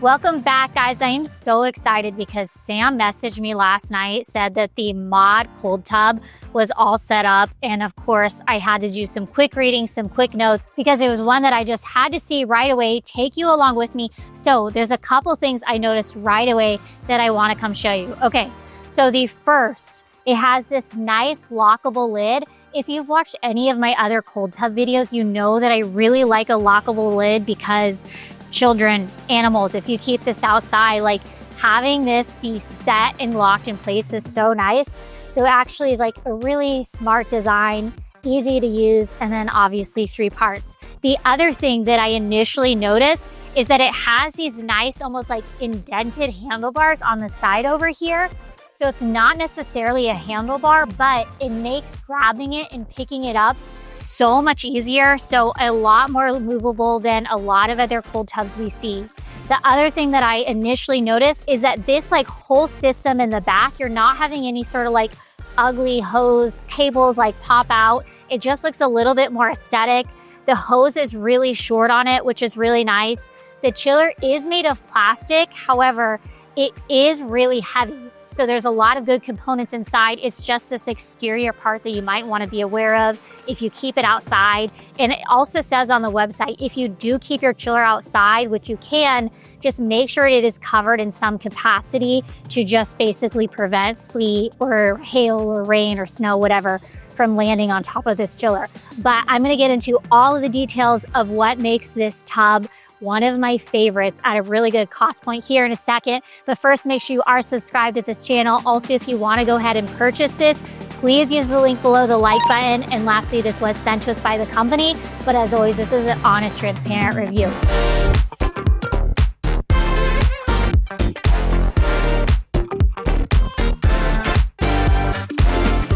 Welcome back, guys. I am so excited because Sam messaged me last night, said that the Mod cold tub was all set up. And of course, I had to do some quick reading, some quick notes, because it was one that I just had to see right away, take you along with me. So there's a couple things I noticed right away that I want to come show you. Okay, so the first, it has this nice lockable lid. If you've watched any of my other cold tub videos, you know that I really like a lockable lid because children, animals, if you keep this outside, like having this be set and locked in place is so nice. So it actually is like a really smart design, easy to use, and then obviously 3 parts. The other thing that I initially noticed is that it has these nice, almost like indented handlebars on the side over here. So it's not necessarily a handlebar, but it makes grabbing it and picking it up so much easier. So a lot more movable than a lot of other cold tubs we see. The other thing that I initially noticed is that this like whole system in the back, you're not having any sort of like ugly hose cables like pop out. It just looks a little bit more aesthetic. The hose is really short on it, which is really nice. The chiller is made of plastic. However, it is really heavy. So there's a lot of good components inside. It's just this exterior part that you might want to be aware of if you keep it outside. And it also says on the website, if you do keep your chiller outside, which you can, just make sure it is covered in some capacity to just basically prevent sleet or hail or rain or snow, whatever, from landing on top of this chiller. But I'm going to get into all of the details of what makes this tub one of my favorites at a really good cost point here in a second. But first, make sure you are subscribed to this channel. Also, if you want to go ahead and purchase this, please use the link below, the like button. And lastly, this was sent to us by the company. But as always, this is an honest, transparent review.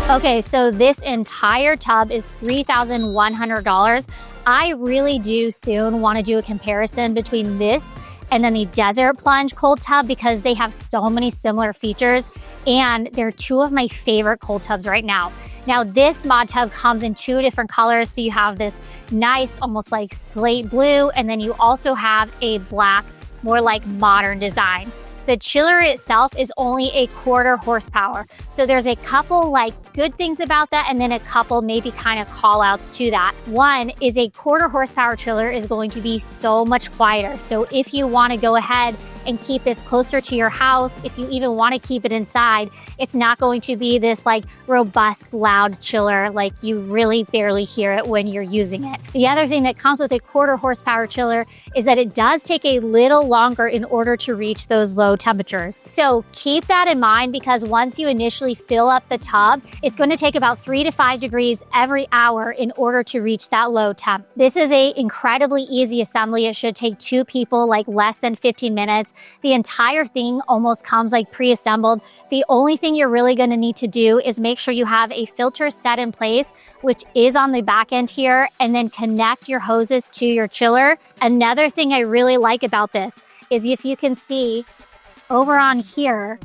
Okay, so this entire tub is $3,100. I really do soon want to do a comparison between this and then the Desert Plunge cold tub because they have so many similar features and they're 2 of my favorite cold tubs right now. Now this Mod tub comes in 2 different colors. So you have this nice, almost like slate blue, and then you also have a black, more like modern design. The chiller itself is only a 1/4 horsepower. So there's a couple like good things about that and then a couple maybe kind of call outs to that. One is a 1/4 horsepower chiller is going to be so much quieter. So if you want to go ahead and keep this closer to your house, if you even want to keep it inside, it's not going to be this like robust, loud chiller, like you really barely hear it when you're using it. The other thing that comes with a 1/4 horsepower chiller is that it does take a little longer in order to reach those low temperatures. So keep that in mind because once you initially fill up the tub, it's going to take about 3 to 5 degrees every hour in order to reach that low temp. This is a incredibly easy assembly. It should take 2 people like less than 15 minutes. The entire thing almost comes like pre-assembled. The only thing you're really going to need to do is make sure you have a filter set in place, which is on the back end here, and then connect your hoses to your chiller. Another thing I really like about this is if you can see over on here,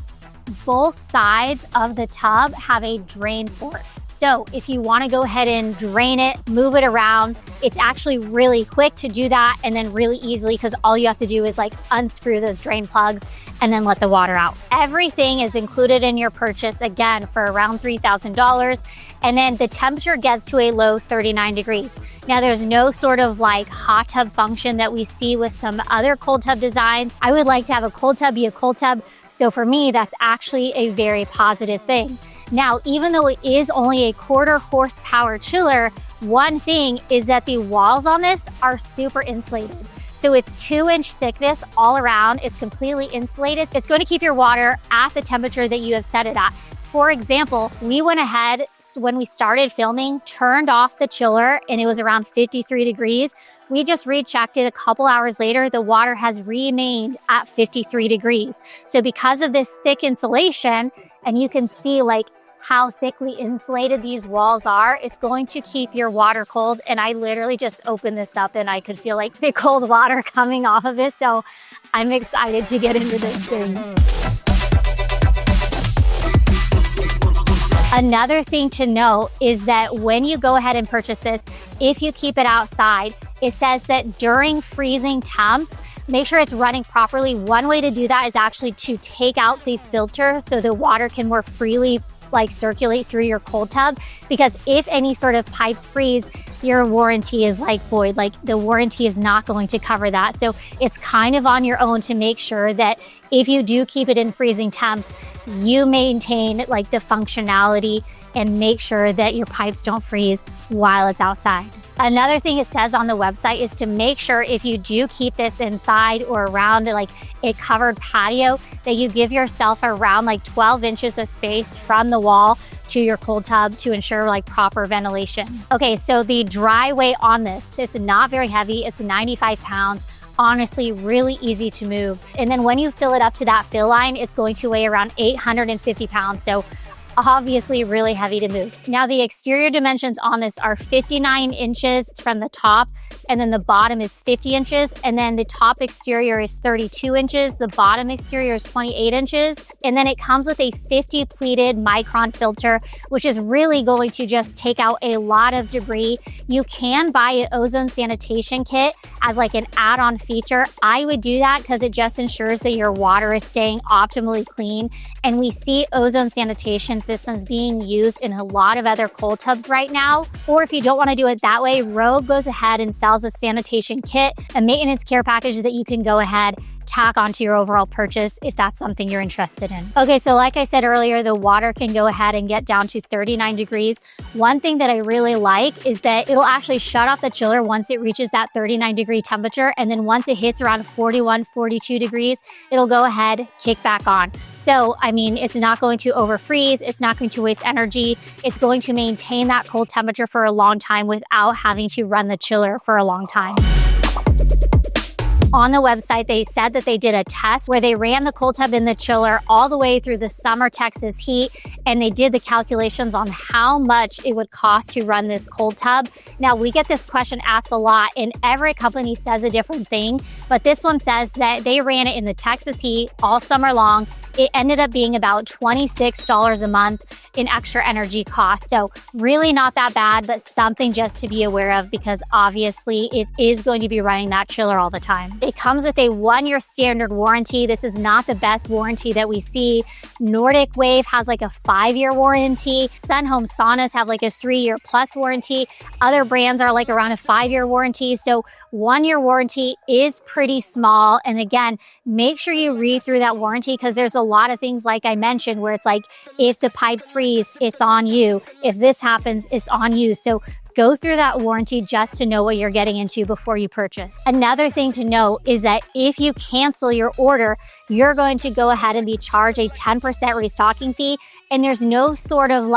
both sides of the tub have a drain port. So if you want to go ahead and drain it, move it around, it's actually really quick to do that and then really easily because all you have to do is like unscrew those drain plugs and then let the water out. Everything is included in your purchase, again, for around $3,000. And then the temperature gets to a low 39 degrees. Now there's no sort of like hot tub function that we see with some other cold tub designs. I would like to have a cold tub be a cold tub. So for me, that's actually a very positive thing. Now, even though it is only a 1/4 horsepower chiller, one thing is that the walls on this are super insulated. So it's 2-inch thickness all around. It's completely insulated. It's going to keep your water at the temperature that you have set it at. For example, we went ahead when we started filming, turned off the chiller and it was around 53 degrees. We just rechecked it a couple hours later. The water has remained at 53 degrees. So because of this thick insulation, and you can see like how thickly insulated these walls are, it's going to keep your water cold. And I literally just opened this up and I could feel like the cold water coming off of it. So I'm excited to get into this thing. Another thing to note is that when you go ahead and purchase this, if you keep it outside, it says that during freezing temps, make sure it's running properly. One way to do that is actually to take out the filter so the water can more freely circulate through your cold tub, because if any sort of pipes freeze, your warranty is void. The warranty is not going to cover that. So it's kind of on your own to make sure that if you do keep it in freezing temps, you maintain the functionality and make sure that your pipes don't freeze while it's outside. Another thing it says on the website is to make sure if you do keep this inside or around a covered patio, that you give yourself around 12 inches of space from the wall to your cold tub to ensure proper ventilation. Okay, so the dry weight on this, it's not very heavy. It's 95 pounds. Honestly, really easy to move. And then when you fill it up to that fill line, it's going to weigh around 850 pounds. So obviously really heavy to move. Now the exterior dimensions on this are 59 inches from the top, and then the bottom is 50 inches, and then the top exterior is 32 inches, the bottom exterior is 28 inches, and then it comes with a 50 pleated micron filter, which is really going to just take out a lot of debris. You can buy an ozone sanitation kit as an add-on feature. I would do that because it just ensures that your water is staying optimally clean, and we see ozone sanitation systems being used in a lot of other cold tubs right now. Or if you don't want to do it that way, Rogue goes ahead and sells a sanitation kit, a maintenance care package that you can go ahead tack onto your overall purchase if that's something you're interested in. Okay, so like I said earlier, the water can go ahead and get down to 39 degrees. One thing that I really like is that it'll actually shut off the chiller once it reaches that 39 degree temperature, and then once it hits around 41, 42 degrees, it'll go ahead, kick back on. So, I mean, it's not going to overfreeze, it's not going to waste energy, it's going to maintain that cold temperature for a long time without having to run the chiller for a long time. On the website, they said that they did a test where they ran the cold tub in the chiller all the way through the summer Texas heat, and they did the calculations on how much it would cost to run this cold tub. Now, we get this question asked a lot, and every company says a different thing, but this one says that they ran it in the Texas heat all summer long. It ended up being about $26 a month in extra energy costs. So really not that bad, but something just to be aware of, because obviously it is going to be running that chiller all the time. It comes with a 1-year standard warranty. This is not the best warranty that we see. Nordic Wave has a 5-year warranty. Sun Home Saunas have a 3-year plus warranty. Other brands are around a 5-year warranty. So 1-year warranty is pretty small. And again, make sure you read through that warranty, because there's a lot of things like I mentioned where it's if the pipes freeze, it's on you. If this happens, it's on you. So go through that warranty just to know what you're getting into before you purchase. Another thing to note is that if you cancel your order, you're going to go ahead and be charged a 10% restocking fee, and there's no sort of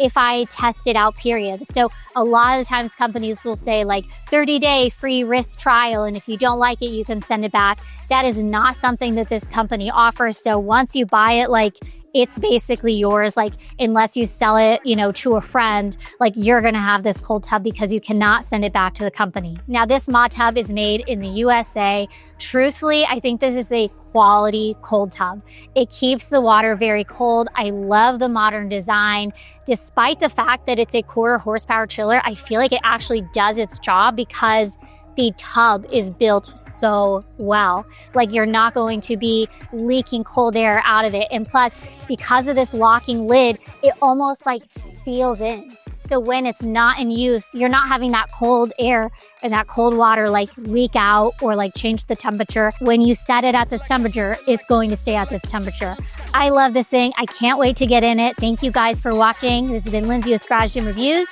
if I test it out period. So a lot of the times companies will say 30-day free risk trial, and if you don't like it, you can send it back. That is not something that this company offers. So once you buy it, it's basically yours, unless you sell it, to a friend, you're gonna have this cold tub because you cannot send it back to the company. Now, this ModTub is made in the USA. Truthfully, I think this is a quality cold tub. It keeps the water very cold. I love the modern design. Despite the fact that it's a 1/4 horsepower chiller, I feel like it actually does its job because the tub is built so well. You're not going to be leaking cold air out of it. And plus, because of this locking lid, it almost seals in. So when it's not in use, you're not having that cold air and that cold water leak out or change the temperature. When you set it at this temperature, it's going to stay at this temperature. I love this thing. I can't wait to get in it. Thank you guys for watching. This has been Lindsay with Garage Gym Reviews.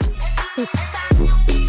Peace.